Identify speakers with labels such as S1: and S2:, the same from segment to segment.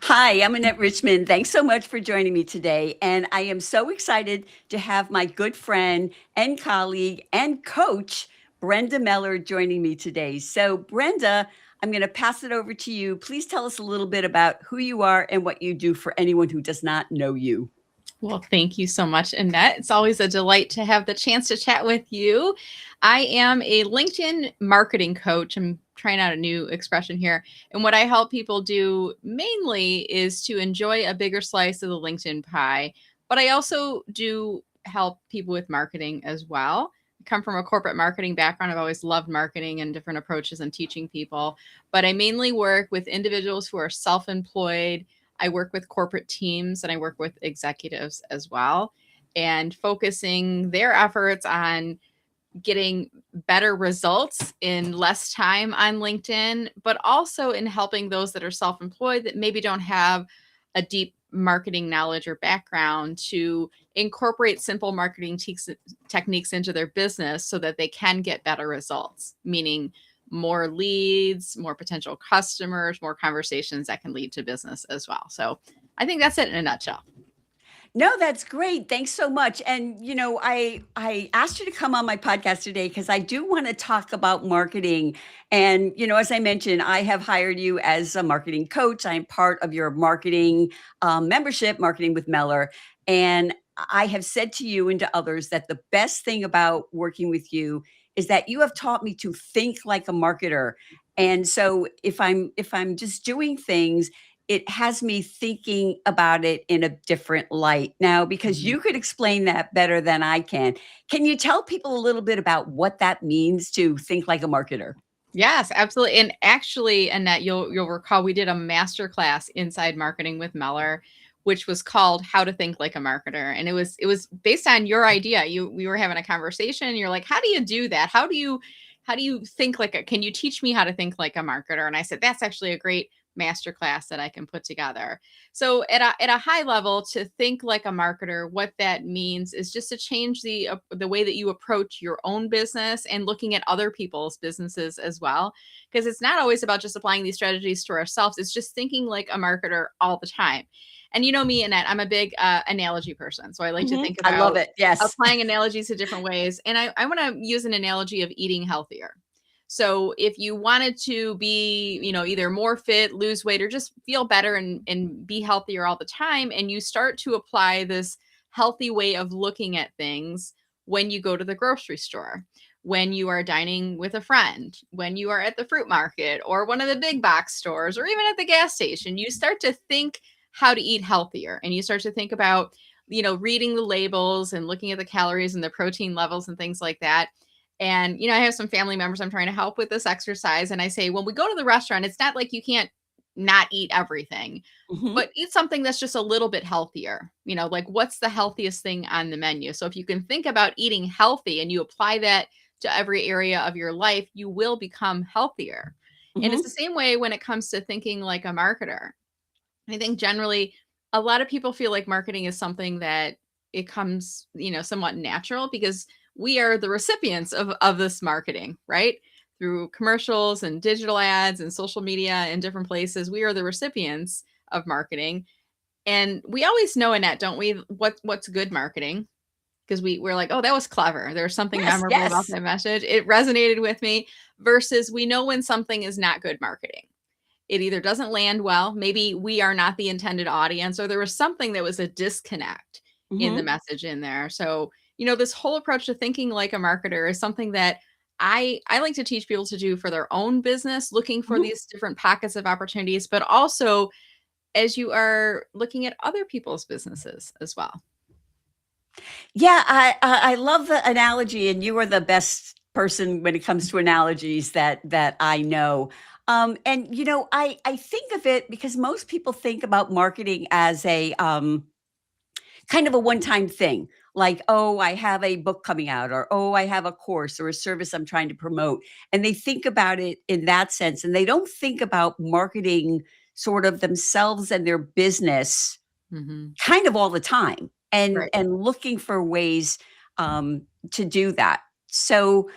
S1: Hi, I'm Annette Richmond. Thanks so much for joining me today. And I am so excited to have my good friend and colleague and coach, Brenda Meller, joining me today. So, Brenda, I'm going to pass it over to you. Please tell us a little bit about who you are and what you do for anyone who does not know you.
S2: Well, thank you so much, Annette. It's always a delight to have the chance to chat with you. I am a LinkedIn marketing coach. I'm trying out a new expression here. And what I help people do mainly is to enjoy a bigger slice of the LinkedIn pie. But I also do help people with marketing as well. I come from a corporate marketing background. I've always loved marketing and different approaches and teaching people. But I mainly work with individuals who are self employed. I work with corporate teams and I work with executives as well, and focusing their efforts on getting better results in less time on LinkedIn, but also in helping those that are self employed that maybe don't have a deep marketing knowledge or background to incorporate simple marketing techniques into their business so that they can get better results, meaning more leads, more potential customers, more conversations that can lead to business as well. So I think that's it in a nutshell.
S1: No, that's great. Thanks so much. And I asked you to come on my podcast today because I do want to talk about marketing. And as I mentioned, I have hired you as a marketing coach. I'm part of your marketing membership, Marketing with Meller. And I have said to you and to others that the best thing about working with you is that you have taught me to think like a marketer. And so if I'm just doing things, it has me thinking about it in a different light now, because
S2: Mhm.
S1: you could explain that better than I can. Can you tell people a little bit about what that means to think like a marketer?
S2: Yes, absolutely. And actually, Annette, you'll recall we did a master class inside Marketing with Meller, which was called How to Think Like a Marketer. And it was based on your idea. We were having a conversation and you're like, how do you do that? How do you think like a, can you teach me how to think like a marketer? And I said, that's actually a great master class that I can put together. So at a high level, to think like a marketer, what that means is just to change the way that you approach your own business and looking at other people's businesses as well. Because it's not always about just applying these strategies to ourselves. It's just thinking like a marketer all the time. And you know me, Annette, I'm a big analogy person. So I like to think
S1: I love
S2: about
S1: it. Yes.
S2: applying analogies to different ways. And I want to use an analogy of eating healthier. So if you wanted to be, either more fit, lose weight, or just feel better and be healthier all the time, and you start to apply this healthy way of looking at things when you go to the grocery store, when you are dining with a friend, when you are at the fruit market or one of the big box stores, or even at the gas station, you start to think how to eat healthier. And you start to think about, reading the labels and looking at the calories and the protein levels and things like that. And, I have some family members I'm trying to help with this exercise. And I say, when we go to the restaurant, it's not like you can't not eat everything,
S1: Mhm.
S2: but eat something that's just a little bit healthier. Like what's the healthiest thing on the menu? So if you can think about eating healthy and you apply that to every area of your life, you will become healthier. And it's the
S1: Mhm.
S2: same way when it comes to thinking like a marketer. I think generally a lot of people feel like marketing is something that it comes, somewhat natural because we are the recipients of this marketing, right? Through commercials and digital ads and social media and different places, we are the recipients of marketing. And we always know, Annette, don't we, what's good marketing? Because we're like, oh, that was clever. There's something
S1: Yes,
S2: memorable about
S1: yes.
S2: that message. It resonated with me versus we know when something is not good marketing. It either doesn't land well, maybe we are not the intended audience, or there was something that was a disconnect in the
S1: Mhm.
S2: message in there. So, this whole approach to thinking like a marketer is something that I like to teach people to do for their own business, looking for
S1: Mhm.
S2: these different pockets of opportunities, but also as you are looking at other people's businesses as well.
S1: Yeah, I love the analogy, and you are the best person when it comes to analogies that I know. And I think of it because most people think about marketing as a kind of a one-time thing. Like, oh, I have a book coming out, or oh, I have a course or a service I'm trying to promote. And they think about it in that sense, and they don't think about marketing sort of themselves and their business
S2: Hmm.
S1: kind of all the time, and
S2: Right.
S1: and looking for ways um, to do that. So,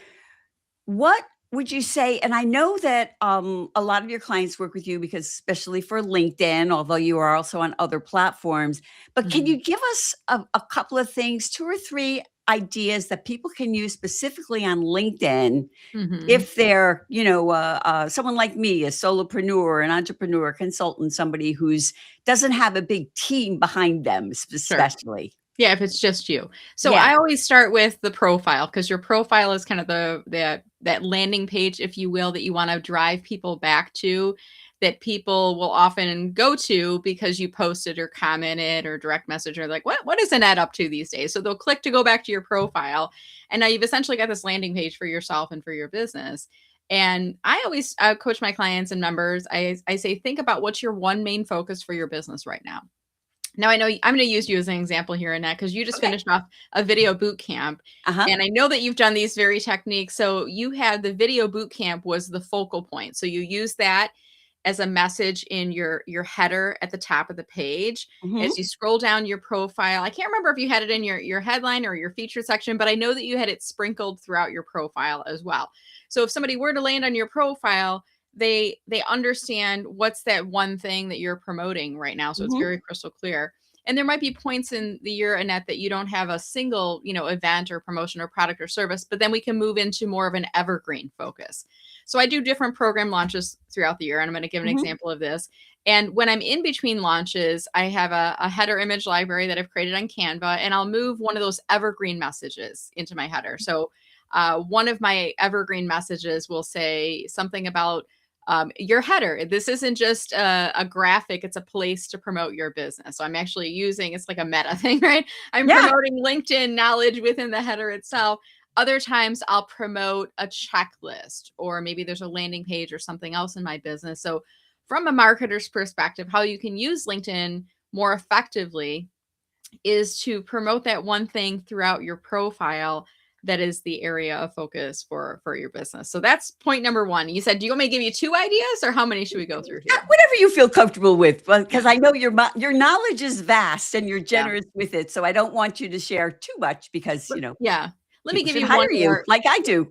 S1: what would you say, and I know that a lot of your clients work with you because, especially for LinkedIn, although you are also on other platforms, but can
S2: Mhm.
S1: you give us a couple of things, two or three ideas that people can use specifically on LinkedIn
S2: Mhm.
S1: if they're, someone like me, a solopreneur, an entrepreneur, consultant, somebody who's doesn't have a big team behind them,
S2: Sure.
S1: especially.
S2: Yeah, if it's just you. So
S1: Yeah.
S2: I always start with the profile because your profile is kind of the that landing page, if you will, that you want to drive people back to, that people will often go to because you posted or commented or direct message or like, what is Annette up to these days? So they'll click to go back to your profile. And now you've essentially got this landing page for yourself and for your business. And I always coach my clients and members. I say, think about what's your one main focus for your business right now. Now I know I'm going to use you as an example here, Annette, because you just
S1: Okay.
S2: finished off a video boot camp,
S1: Uh-huh.
S2: and I know that you've done these very techniques. So you had the video boot camp was the focal point. So you use that as a message in your header at the top of the page. As you
S1: Hmm.
S2: scroll down your profile, I can't remember if you had it in your headline or your featured section, but I know that you had it sprinkled throughout your profile as well. So if somebody were to land on your profile, they understand what's that one thing that you're promoting right now. So it's
S1: Hmm.
S2: very crystal clear. And there might be points in the year, Annette, that you don't have a single, event or promotion or product or service, but then we can move into more of an evergreen focus. So I do different program launches throughout the year, and I'm going to give an
S1: Hmm.
S2: example of this. And when I'm in between launches, I have a header image library that I've created on Canva, and I'll move one of those evergreen messages into my header. So one of my evergreen messages will say something about your header. This isn't just a graphic, it's a place to promote your business. So I'm actually using it's like a meta thing, right? I'm
S1: Yeah.
S2: promoting LinkedIn knowledge within the header itself. Other times I'll promote a checklist, or maybe there's a landing page or something else in my business. So, from a marketer's perspective, how you can use LinkedIn more effectively is to promote that one thing throughout your profile that is the area of focus for your business. So that's point number one. You said, do you want me to give you two ideas, or how many should we go through here?
S1: Whatever you feel comfortable with,
S2: Yeah.
S1: because I know your knowledge is vast and you're
S2: Yeah.
S1: generous with it. So I don't want you to share too much because,
S2: Yeah. Let me
S1: people
S2: give
S1: should
S2: you one
S1: hire you
S2: more.
S1: like I do.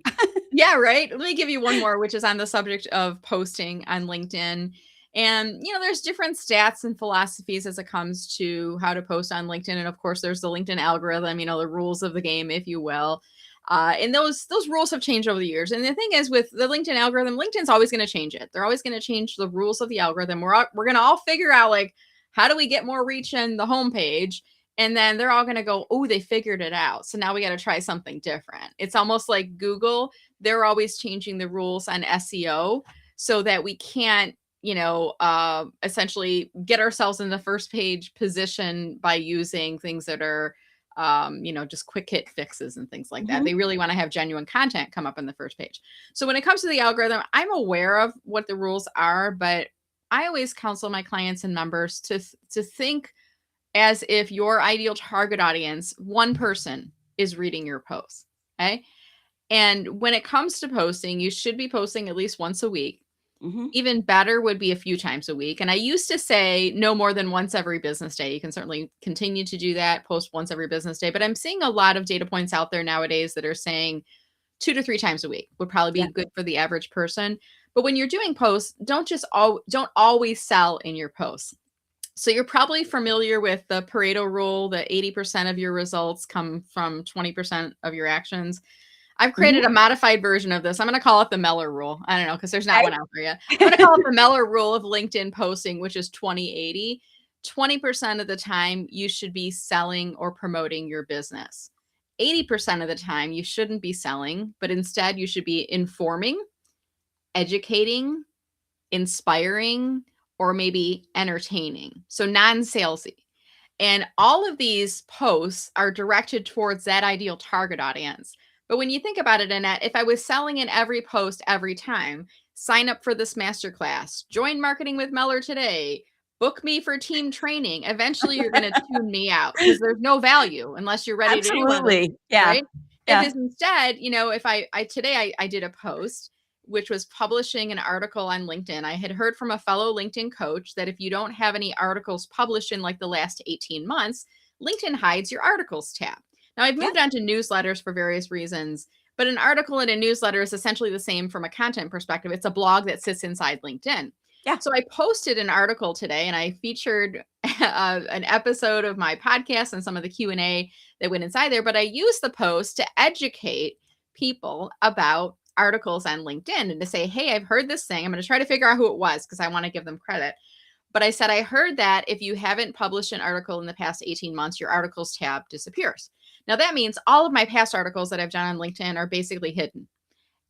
S2: Yeah, right. Let me give you one more, which is on the subject of posting on LinkedIn. And, there's different stats and philosophies as it comes to how to post on LinkedIn. And of course, there's the LinkedIn algorithm, the rules of the game, if you will. And those rules have changed over the years. And the thing is, with the LinkedIn algorithm, LinkedIn's always going to change it. They're always going to change the rules of the algorithm. We're going to all figure out, like, how do we get more reach in the homepage? And then they're all going to go, oh, they figured it out. So now we got to try something different. It's almost like Google. They're always changing the rules on SEO so that we can't, essentially get ourselves in the first page position by using things that are, just quick hit fixes and things like that.
S1: Mhm.
S2: They really want to have genuine content come up on the first page. So when it comes to the algorithm, I'm aware of what the rules are, but I always counsel my clients and members to think as if your ideal target audience, one person, is reading your posts. Okay. And when it comes to posting, you should be posting at least once a week.
S1: Mhm.
S2: Even better would be a few times a week. And I used to say no more than once every business day. You can certainly continue to do that, post once every business day. But I'm seeing a lot of data points out there nowadays that are saying 2 to 3 times a week would probably
S1: Yeah.
S2: be good for the average person. But when you're doing posts, don't always sell in your posts. So you're probably familiar with the Pareto rule that 80% of your results come from 20% of your actions. I've created
S1: Mhm.
S2: a modified version of this. I'm going to call it the Meller rule. I don't know, because there's not one out there yet. I'm going to
S1: Okay.
S2: call it the Meller rule of LinkedIn posting, which is 20/80. 20% of the time you should be selling or promoting your business. 80% of the time you shouldn't be selling, but instead you should be informing, educating, inspiring, or maybe entertaining. So non-salesy. And all of these posts are directed towards that ideal target audience. But when you think about it, Annette, if I was selling in every post every time, sign up for this masterclass, join Marketing with Meller today, book me for team training, eventually you're going to tune me out because there's no value unless you're ready to do one of those,
S1: Absolutely. Yeah.
S2: right? If
S1: Yeah.
S2: it's instead, if I today I did a post which was publishing an article on LinkedIn. I had heard from a fellow LinkedIn coach that if you don't have any articles published in like the last 18 months, LinkedIn hides your articles tab. Now, I've
S1: Yeah.
S2: moved on to newsletters for various reasons, But an article in a newsletter is essentially the same from a content perspective. It's a blog that sits inside LinkedIn.
S1: Yeah.
S2: So I posted an article today and I featured an episode of my podcast and some of the Q&A that went inside there, but I used the post to educate people about articles on LinkedIn and to say, hey, I've heard this thing. I'm going to try to figure out who it was because I want to give them credit. But I said, I heard that if you haven't published an article in the past 18 months, your articles tab disappears. Now, that means all of my past articles that I've done on LinkedIn are basically hidden.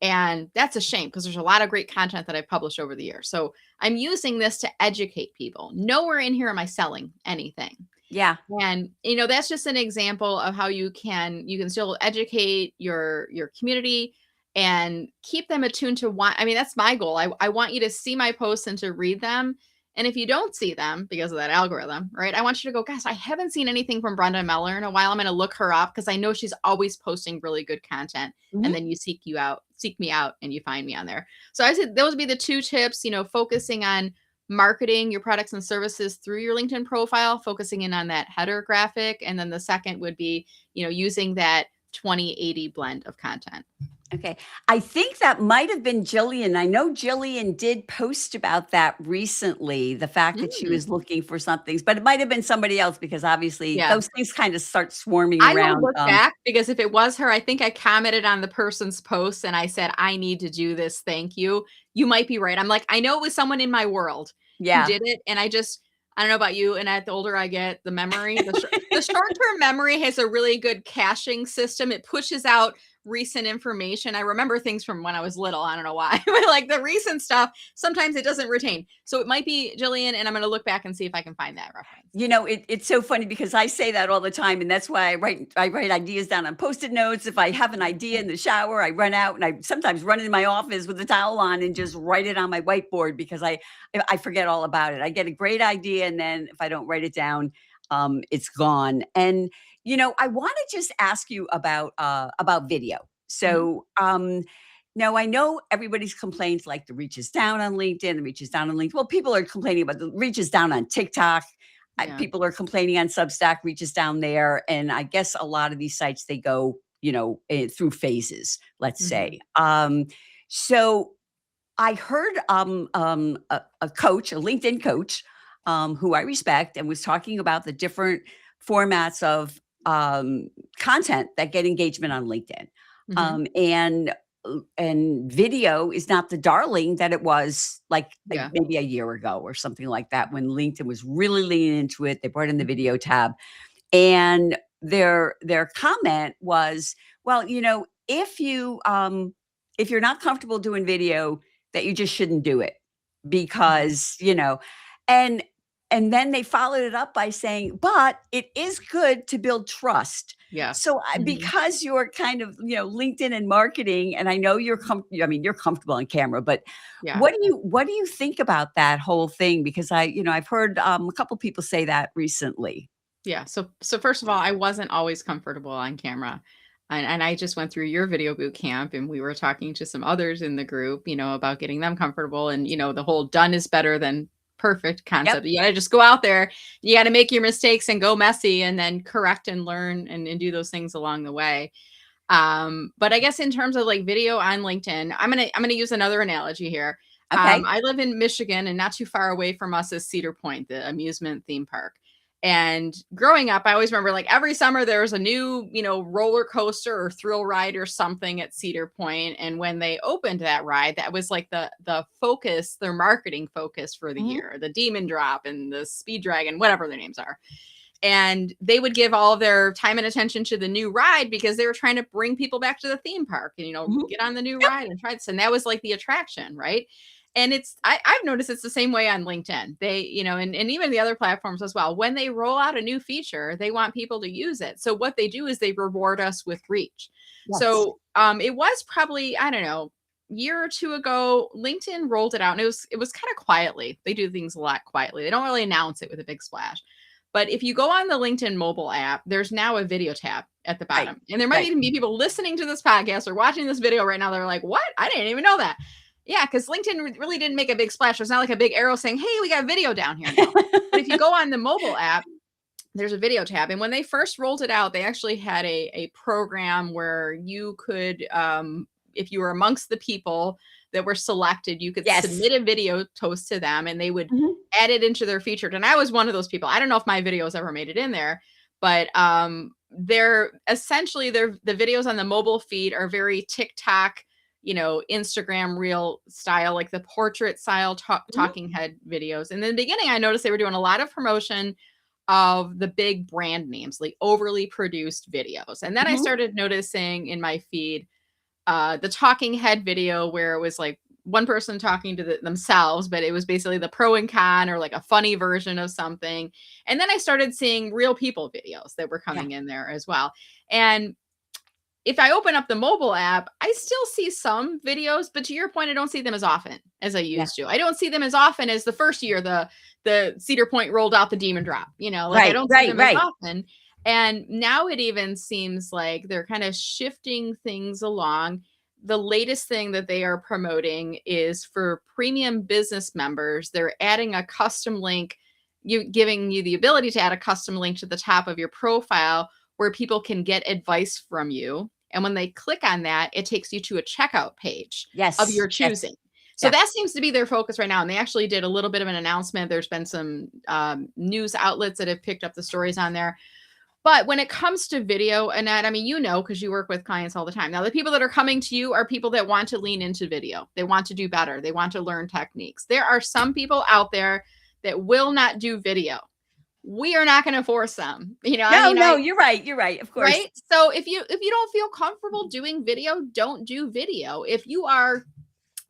S2: And that's a shame because there's a lot of great content that I've published over the years. So I'm using this to educate people. Nowhere in here am I selling anything.
S1: Yeah.
S2: And, you know, that's just an example of how you can still educate your community and keep them attuned to what, I mean, that's my goal. I want you to see my posts and to read them. And if you don't see them because of that algorithm, right, I want you to go, gosh, I haven't seen anything from Brenda Meller in a while. I'm going to look her up because I know she's always posting really good content.
S1: Mhm.
S2: And then you seek me out and you find me on there. So I said those would be the two tips, you know, focusing on marketing your products and services through your LinkedIn profile, focusing in on that header graphic. And then the second would be, you know, using that 20-80 blend of content.
S1: Okay. I think that might have been Jillian. I know Jillian did post about that recently, the fact that she
S2: Mm.
S1: was looking for something, but it might have been somebody else because obviously
S2: Yeah.
S1: those things kind of start swarming
S2: I will
S1: around.
S2: look back because if it was her, I think I commented on the person's post and I said, I need to do this. Thank you. You might be right. I'm like, I know it was someone in my world who
S1: Yeah.
S2: did it. And I don't know about you. And the older I get, the memory, the short-term memory has a really good caching system. It pushes out recent information. I remember things from when I was little. I don't know why, but like the recent stuff, sometimes it doesn't retain. So it might be Jillian, and I'm going to look back and see if I can find that reference.
S1: You know, it's so funny because I say that all the time, and that's why I write ideas down on Post-it notes. If I have an idea in the shower, I run out and I sometimes run in my office with a towel on and just write it on my whiteboard because I forget all about it. I get a great idea, and then if I don't write it down, it's gone. And you know, I want to just ask you about video.
S2: Mhm.
S1: So, now I know everybody's complains like the reach is down on LinkedIn, the reach is down on LinkedIn. Well, people are complaining about the reach is down on TikTok.
S2: Yeah.
S1: People are complaining on Substack, reach is down there. And I guess a lot of these sites, they go, you know, through phases, let's
S2: Mhm.
S1: say. So I heard a coach, a LinkedIn coach, who I respect, and was talking about the different formats of content that get engagement on LinkedIn.
S2: Mhm.
S1: Um, and and video is not the darling that it was like
S2: Yeah.
S1: maybe a year ago or something like that when LinkedIn was really leaning into it. They brought in the
S2: Mhm.
S1: video tab, and their comment was, well, you know, if you're not comfortable doing video, that you just shouldn't do it
S2: Mhm.
S1: because, you know, and and then they followed it up by saying, but it is good to build trust.
S2: Yes.
S1: So
S2: Mhm.
S1: because you're kind of, you know, LinkedIn and marketing, and I know I mean, you're comfortable on camera, but
S2: Yeah.
S1: what do you think about that whole thing? Because I've heard a couple people say that recently.
S2: Yeah. So first of all, I wasn't always comfortable on camera. And I just went through your video boot camp and we were talking to some others in the group, you know, about getting them comfortable and, you know, the whole done is better than perfect
S1: Yep.
S2: concept. You gotta just go out there, you gotta make your mistakes and go messy and then correct and learn and do those things along the way. But I guess in terms of like video on LinkedIn, I'm gonna use another analogy here.
S1: Okay.
S2: I live in Michigan, and not too far away from us is Cedar Point, the amusement theme park. And growing up, I always remember like every summer there was a new, you know, roller coaster or thrill ride or something at Cedar Point. And when they opened that ride, that was like the focus, their marketing focus for the
S1: Mhm.
S2: year, the Demon Drop and the Speed Dragon, whatever their names are. And they would give all of their time and attention to the new ride because they were trying to bring people back to the theme park and, you know,
S1: Mhm.
S2: get on the new
S1: Yep.
S2: ride and try this. And that was like the attraction, right? And I've noticed it's the same way on LinkedIn. They, you know, and even the other platforms as well. When they roll out a new feature, they want people to use it. So what they do is they reward us with reach.
S1: Yes.
S2: So it was probably, I don't know, year or two ago, LinkedIn rolled it out and it was kind of quietly. They do things a lot quietly. They don't really announce it with a big splash. But if you go on the LinkedIn mobile app, there's now a video tab at the
S1: Right.
S2: bottom. And there might
S1: Right.
S2: even be people listening to this podcast or watching this video right now. They're like, what? I didn't even know that. Yeah, because LinkedIn really didn't make a big splash. There's not like a big arrow saying, hey, we got video down here now. But if you go on the mobile app, there's a video tab. And when they first rolled it out, they actually had a program where you could, if you were amongst the people that were selected, you could
S1: Yes.
S2: submit a video toast to them and they would
S1: Mhm.
S2: add it into their featured. And I was one of those people. I don't know if my videos ever made it in there, but they're essentially the videos on the mobile feed are very TikTok, Instagram reel style, like the portrait style
S1: Mhm.
S2: talking head videos. And in the beginning, I noticed they were doing a lot of promotion of the big brand names, like overly produced videos. And then I
S1: Mhm.
S2: started noticing in my feed the talking head video where it was like one person talking to themselves, but it was basically the pro and con or like a funny version of something. And then I started seeing real people videos that were
S1: Yeah.
S2: coming in there as well. And if I open up the mobile app, I still see some videos, but to your point, I don't see them as often as I
S1: Yeah.
S2: used to. I don't see them as often as the first year the Cedar Point rolled out the demon drop, like I
S1: Right,
S2: don't see
S1: right,
S2: them as
S1: right.
S2: often. And now it even seems like they're kind of shifting things along. The latest thing that they are promoting is for premium business members. They're adding a custom link, giving you the ability to add a custom link to the top of your profile where people can get advice from you. And when they click on that, it takes you to a checkout page of
S1: Yes,
S2: your
S1: yes.
S2: choosing. So
S1: Yeah.
S2: that seems to be their focus right now. And they actually did a little bit of an announcement. There's been some news outlets that have picked up the stories on there. But when it comes to video, Annette, I mean, because you work with clients all the time. Now, the people that are coming to you are people that want to lean into video. They want to do better. They want to learn techniques. There are some people out there that will not do video. We are not going to force them. I
S1: No,
S2: mean,
S1: no, you're right, of course.
S2: right? So if you don't feel comfortable doing video, don't do video. If you are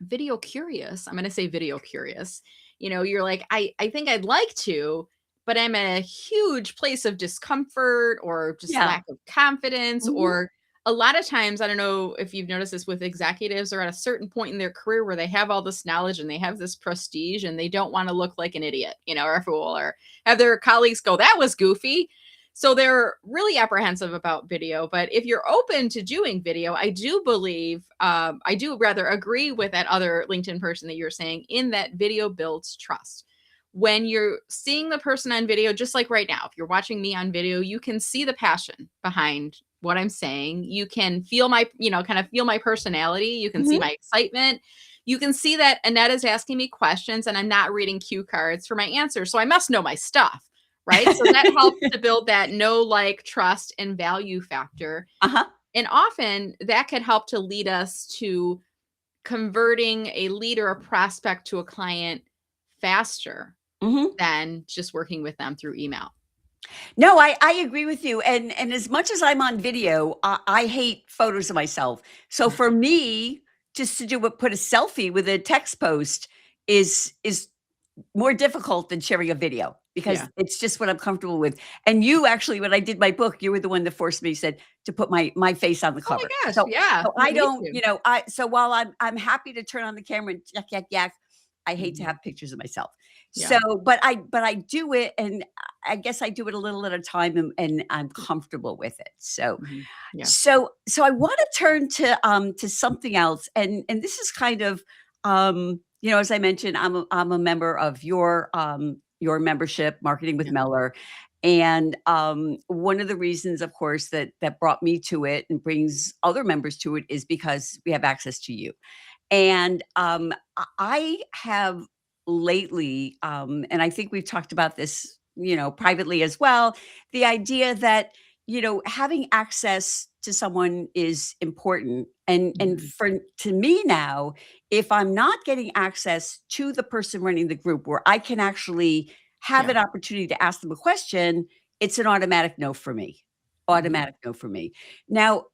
S2: video curious, I'm going to say video curious. You're like, I think I'd like to, but I'm in a huge place of discomfort or just
S1: Yeah.
S2: lack of confidence.
S1: Mhm.
S2: Or a lot of times, I don't know if you've noticed this with executives or at a certain point in their career where they have all this knowledge and they have this prestige and they don't want to look like an idiot, or a fool, or have their colleagues go, that was goofy. So they're really apprehensive about video. But if you're open to doing video, I do believe, I do rather agree with that other LinkedIn person that you're saying in that video builds trust. When you're seeing the person on video, just like right now, if you're watching me on video, you can see the passion behind what I'm saying. You can feel my, kind of feel my personality. You can see
S1: Mhm.
S2: my excitement. You can see that Annette is asking me questions and I'm not reading cue cards for my answers. So I must know my stuff. Right. So that helps to build that know, like, trust, and value factor.
S1: Uh-huh.
S2: And often that could help to lead us to converting a lead or a prospect to a client faster
S1: Mhm.
S2: than just working with them through email.
S1: No, I agree with you, and as much as I'm on video, I hate photos of myself. So for me, just to put a selfie with a text post is more difficult than sharing a video because
S2: Yeah.
S1: it's just what I'm comfortable with. And you actually, when I did my book, you were the one that forced me, said to put my face on the
S2: Oh my
S1: cover.
S2: gosh.
S1: So
S2: Yeah.
S1: so
S2: Yeah,
S1: I
S2: me
S1: don't,
S2: too.
S1: so while I'm happy to turn on the camera and yak yak yak, I hate to
S2: Mhm.
S1: have pictures of myself.
S2: Yeah.
S1: So, but I do it, and I guess I do it a little at a time, and I'm comfortable with it. So
S2: Mhm. Yeah.
S1: so I want to turn to something else, and this is kind of as I mentioned, I'm a member of your membership, Marketing with
S2: Yeah.
S1: Meller, and one of the reasons, of course, that brought me to it and brings other members to it is because we have access to you. And I have lately, and I think we've talked about this, privately as well, the idea that, having access to someone is important. And
S2: Mhm.
S1: to me now, if I'm not getting access to the person running the group where I can actually have
S2: Yeah.
S1: an opportunity to ask them a question, it's an automatic no for me.
S2: Mhm.
S1: Automatic no for me. Now,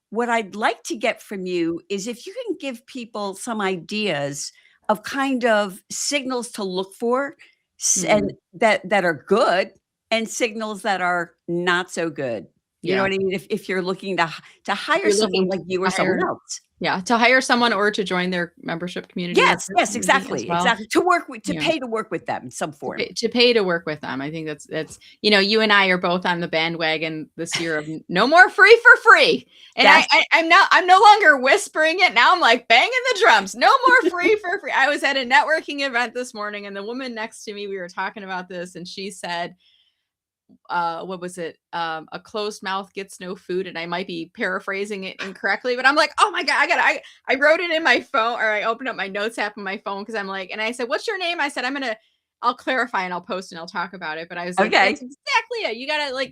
S1: what I'd like to get from you is if you can give people some ideas of kind of signals to look for, and
S2: Mhm.
S1: that are good, and signals that are not so good. You know
S2: Yeah.
S1: what I mean? If you're looking to
S2: If
S1: hire
S2: you're
S1: someone
S2: looking
S1: like you or
S2: to
S1: someone
S2: hire
S1: else.
S2: Yeah, to hire someone or to join their membership community or
S1: Yes,
S2: group
S1: yes,
S2: maybe as
S1: exactly,
S2: well.
S1: exactly. To
S2: Yeah.
S1: pay to work with them in some form.
S2: To pay to work with them. I think that's you and I are both on the bandwagon this year of no more free for free. And
S1: Yes.
S2: I'm no longer whispering it. Now I'm like banging the drums. No more free for free. I was at a networking event this morning and the woman next to me, we were talking about this and she said, what was it? A closed mouth gets no food. And I might be paraphrasing it incorrectly, but I'm like, oh my God, I wrote it in my phone, or I opened up my notes app on my phone. Cause I'm like, and I said, what's your name? I said, I'll clarify and I'll post and I'll talk about it. But I was like, that's
S1: Okay.
S2: exactly it.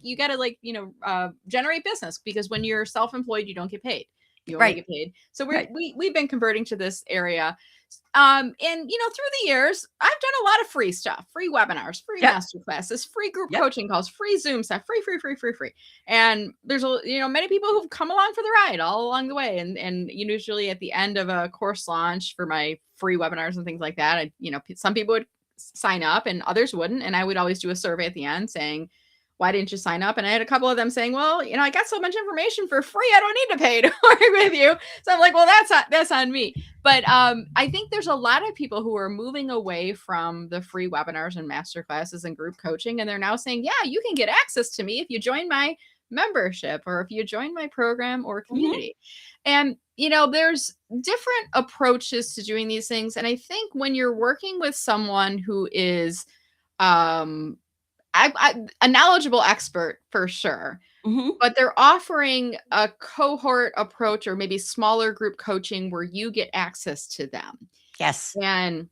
S2: You gotta generate business, because when you're self-employed, you don't get paid. You only
S1: Right.
S2: get paid. So
S1: Right.
S2: we've been converting to this area. And through the years, I've done a lot of free stuff, free webinars, free
S1: Yep.
S2: master classes, free group
S1: Yep.
S2: coaching calls, free Zoom stuff, free, free, free, free, free. And there's many people who've come along for the ride all along the way. And usually at the end of a course launch for my free webinars and things like that, some people would sign up and others wouldn't. And I would always do a survey at the end saying, why didn't you sign up? And I had a couple of them saying, well, I got so much information for free, I don't need to pay to work with you. So I'm like, well, that's on me. But I think there's a lot of people who are moving away from the free webinars and master classes and group coaching. And they're now saying, yeah, you can get access to me if you join my membership, or if you join my program or
S1: Hmm.
S2: community. And, there's different approaches to doing these things. And I think when you're working with someone who is um, a knowledgeable expert for sure,
S1: Hmm.
S2: but they're offering a cohort approach, or maybe smaller group coaching where you get access to them.
S1: Yes.
S2: And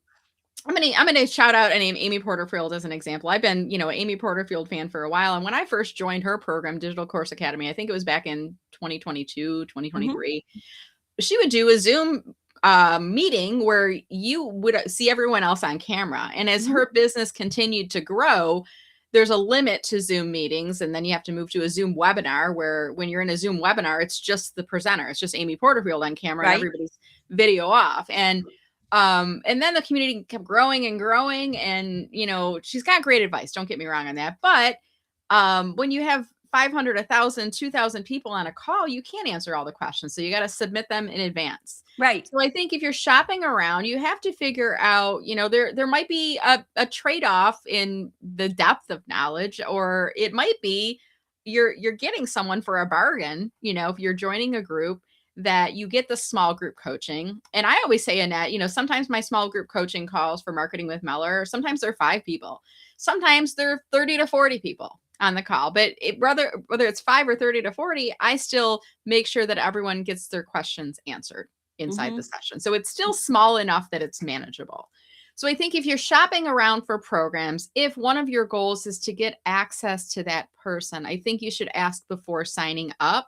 S2: I'm gonna shout out and name Amy Porterfield as an example. I've been, an Amy Porterfield fan for a while. And when I first joined her program, Digital Course Academy, I think it was back in 2022,
S1: Hmm.
S2: 2023, she would do a Zoom meeting where you would see everyone else on camera. And as
S1: Hmm.
S2: her business continued to grow, there's a limit to Zoom meetings. And then you have to move to a Zoom webinar, where when you're in a Zoom webinar, it's just the presenter. It's just Amy Porterfield on camera and
S1: Right.
S2: everybody's video off. And then the community kept growing and growing. And, she's got great advice. Don't get me wrong on that. But when you have 500, 1,000, 2,000 people on a call, you can't answer all the questions. So you got to submit them in advance.
S1: Right.
S2: So I think if you're shopping around, you have to figure out, there might be a trade-off in the depth of knowledge, or it might be you're getting someone for a bargain, if you're joining a group, that you get the small group coaching. And I always say, Annette, sometimes my small group coaching calls for Marketing with Meller, sometimes they're 5 people. Sometimes they're 30 to 40 people on the call. But whether it's 5 or 30 to 40, I still make sure that everyone gets their questions answered inside the
S1: Hmm.
S2: session. So it's still small enough that it's manageable. So I think if you're shopping around for programs, if one of your goals is to get access to that person, I think you should ask before signing up,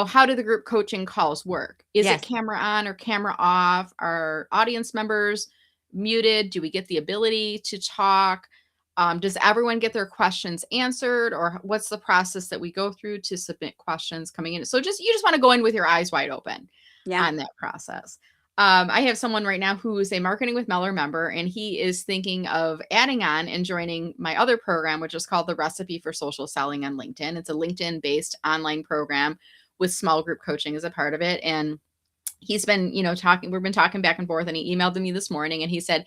S2: how do the group coaching calls work? Is it
S1: Yes.
S2: camera on or camera off? Are audience members muted? Do we get the ability to talk? Does everyone get their questions answered, or what's the process that we go through to submit questions coming in? So you just want to go in with your eyes wide open
S1: Yeah.
S2: on that process. I have someone right now who is a Marketing with Meller member, and he is thinking of adding on and joining my other program, which is called the Recipe for Social Selling on LinkedIn. It's a LinkedIn based online program with small group coaching as a part of it. And he's been, we've been talking back and forth, and he emailed me this morning and he said,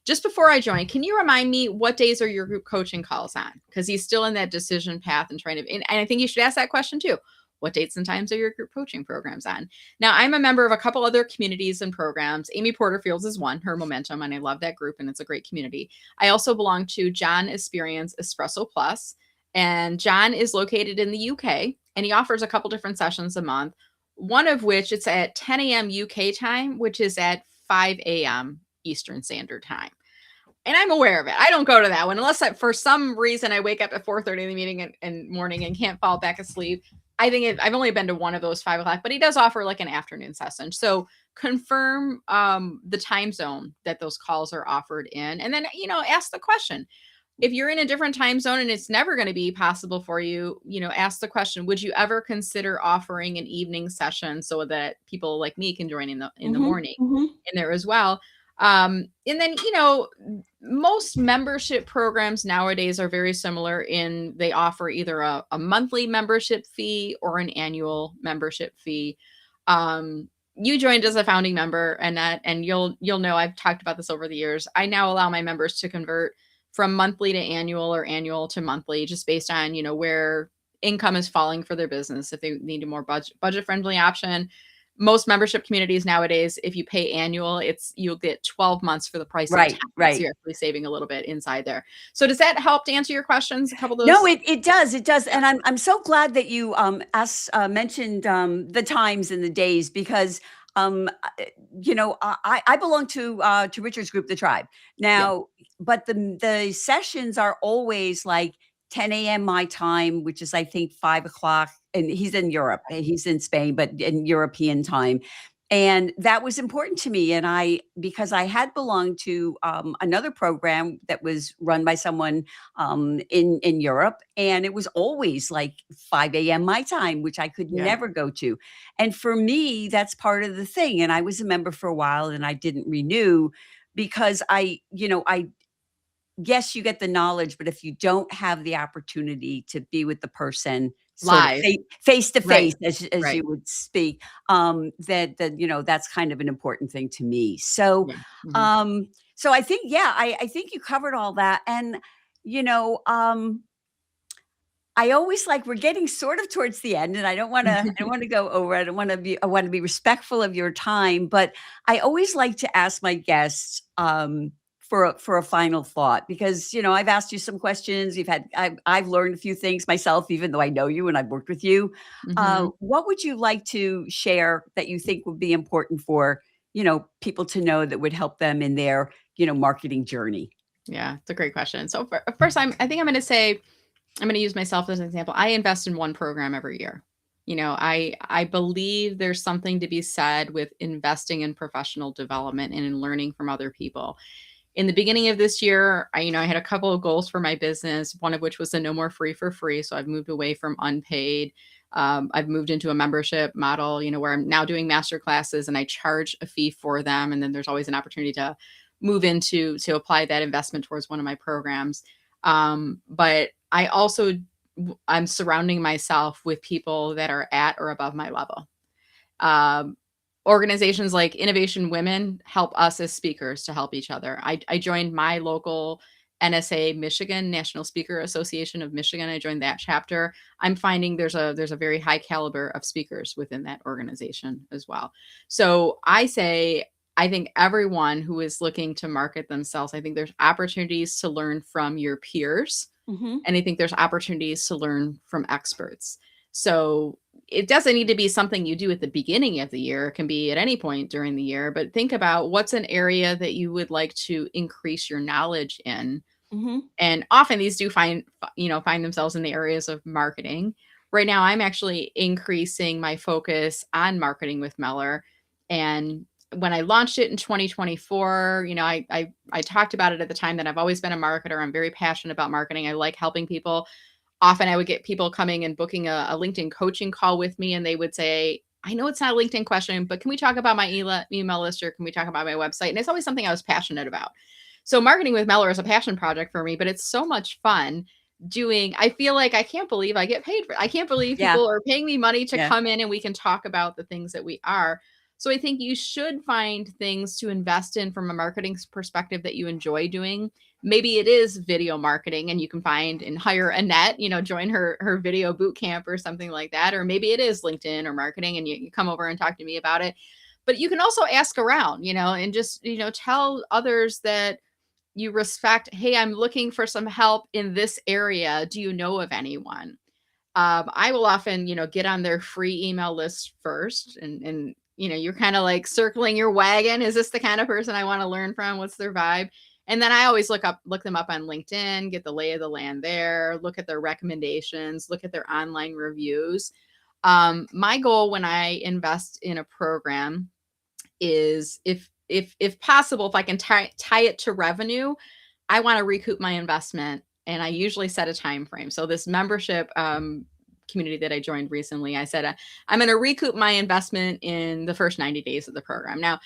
S2: just before I join, can you remind me what days are your group coaching calls on? Because he's still in that decision path and trying to, and I think you should ask that question too. What dates and times are your group coaching programs on? Now, I'm a member of a couple other communities and programs. Amy Porterfield's is one, her Momentum, and I love that group, and it's a great community. I also belong to John Experience Espresso Plus, and John is located in the UK, and he offers a couple different sessions a month, one of which it's at 10 a.m. UK time, which is at 5 a.m. Eastern Standard Time. And I'm aware of it. I don't go to that one unless for some reason I wake up at 4:30 in the meeting and morning and can't fall back asleep. I've only been to one of those 5 o'clock, but he does offer like an afternoon session. So confirm the time zone that those calls are offered in, and then ask the question. If you're in a different time zone and it's never going to be possible for you, ask the question, would you ever consider offering an evening session so that people like me can join in the
S1: Hmm.
S2: morning
S1: Hmm.
S2: in there as well? And then, most membership programs nowadays are very similar in they offer either a monthly membership fee or an annual membership fee. You joined as a founding member, and you'll know I've talked about this over the years. I now allow my members to convert from monthly to annual or annual to monthly, just based on, where income is falling for their business. If they need a more budget friendly option, most membership communities nowadays, if you pay annual, you'll get 12 months for the price of 10.
S1: Right,
S2: So
S1: right.
S2: you're actually saving a little bit inside there. So does that help to answer your questions? A couple of
S1: No,
S2: those?
S1: it does, it does,
S2: Yeah.
S1: and I'm so glad that you, mentioned, the times and the days because, I belong to Richard's group, The Tribe.
S2: Yeah.
S1: Now, but the sessions are always like 10 a.m. my time, which is, I think, 5 o'clock, and he's in Europe, he's in Spain, but in European time, and that was important to me, and because I had belonged to, another program that was run by someone in Europe, and it was always like 5 a.m. my time, which I could
S2: Yeah.
S1: never go to. And for me, that's part of the thing. And I was a member for a while, and I didn't renew because I yes, you get the knowledge, but if you don't have the opportunity to be with the person sort of
S2: Live.
S1: face to
S2: Right.
S1: face, as
S2: Right.
S1: you would speak, that that's kind of an important thing to me. So,
S2: Yeah. Mhm.
S1: um, so I think, yeah, I think you covered all that, and you know, um, I always like we're getting sort of towards the end, and I don't wanna go over. I wanna be respectful of your time, but I always like to ask my guests, for a final thought because, I've asked you some questions. I've learned a few things myself, even though I know you and I've worked with you.
S2: Mhm.
S1: What would you like to share that you think would be important for, people to know that would help them in their, marketing journey?
S2: Yeah, it's a great question. So first, I think I'm going to use myself as an example. I invest in one program every year. I believe there's something to be said with investing in professional development and in learning from other people. In the beginning of this year, I had a couple of goals for my business, one of which was the no more free for free. So I've moved away from unpaid. I've moved into a membership model, where I'm now doing master classes and I charge a fee for them. And then there's always an opportunity to move into to apply that investment towards one of my programs. But I also I'm surrounding myself with people that are at or above my level. Um, Organizations like Innovation Women help us as speakers to help each other. I joined my local NSA Michigan, National Speaker Association of Michigan. I joined that chapter. I'm finding there's a very high caliber of speakers within that organization as well. So I think everyone who is looking to market themselves, I think there's opportunities to learn from your peers,
S1: Mhm.
S2: and I think there's opportunities to learn from experts. So it doesn't need to be something you do at the beginning of the year. It can be at any point during the year, but think about what's an area that you would like to increase your knowledge in.
S1: Mhm.
S2: And often these do find themselves in the areas of marketing. Right now, I'm actually increasing my focus on marketing with Meller. And when I launched it in 2024, I talked about it at the time that I've always been a marketer. I'm very passionate about marketing. I like helping people. Often I would get people coming and booking a LinkedIn coaching call with me, and they would say, I know it's not a LinkedIn question, but can we talk about my email list, or can we talk about my website? And it's always something I was passionate about. So marketing with Meller is a passion project for me, but it's so much fun doing. I feel like I can't believe I get paid for. I can't believe
S1: Yeah,
S2: people are paying me money to
S1: yeah.
S2: come in and we can talk about the things that we are. So I think you should find things to invest in from a marketing perspective that you enjoy doing. Maybe it is video marketing and you can find and hire Annette, join her video boot camp or something like that. Or maybe it is LinkedIn or marketing and you come over and talk to me about it. But you can also ask around, and just, tell others that you respect, hey, I'm looking for some help in this area. Do you know of anyone? I will often, get on their free email list first, and you're kind of like circling your wagon. Is this the kind of person I want to learn from? What's their vibe? And then I always look them up on LinkedIn, get the lay of the land there, look at their recommendations, look at their online reviews. My goal when I invest in a program is if possible, if I can tie it to revenue, I want to recoup my investment, and I usually set a time frame. So this membership community that I joined recently, I said I'm going to recoup my investment in the first 90 days of the program. Now,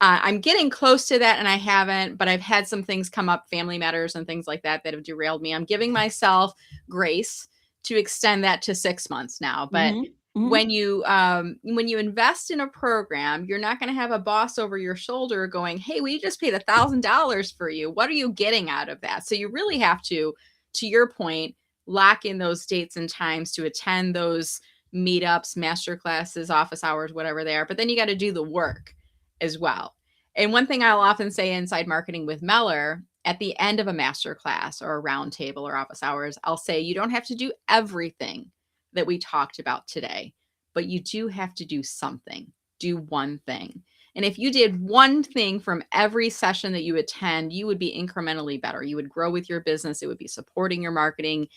S2: I'm getting close to that, and I haven't, but I've had some things come up, family matters and things like that have derailed me. I'm giving myself grace to extend that to 6 months now, but
S1: Mhm. Mhm.
S2: when you invest in a program, you're not going to have a boss over your shoulder going, hey, we just paid $1,000 for you. What are you getting out of that? So you really have to your point, lock in those dates and times to attend those meetups, master classes, office hours, whatever they are. But then you got to do the work as well. And one thing I'll often say inside Marketing with Meller, at the end of a master class or a round table or office hours, I'll say you don't have to do everything that we talked about today, but you do have to do something. Do one thing. And if you did one thing from every session that you attend, you would be incrementally better. You would grow with your business. It would be supporting your marketing.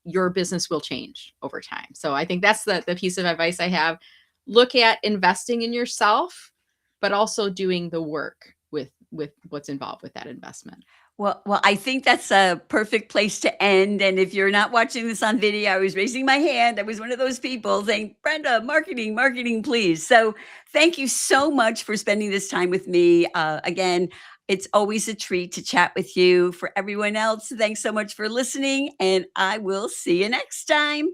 S2: Your business will change over time. So I think that's the piece of advice I have. Look at investing in yourself, but also doing the work with what's involved with that investment.
S1: Well, I think that's a perfect place to end. And if you're not watching this on video, I was raising my hand. I was one of those people saying, Brenda, marketing, marketing, please. So thank you so much for spending this time with me. Again, it's always a treat to chat with you. For everyone else, thanks so much for listening, and I will see you next time.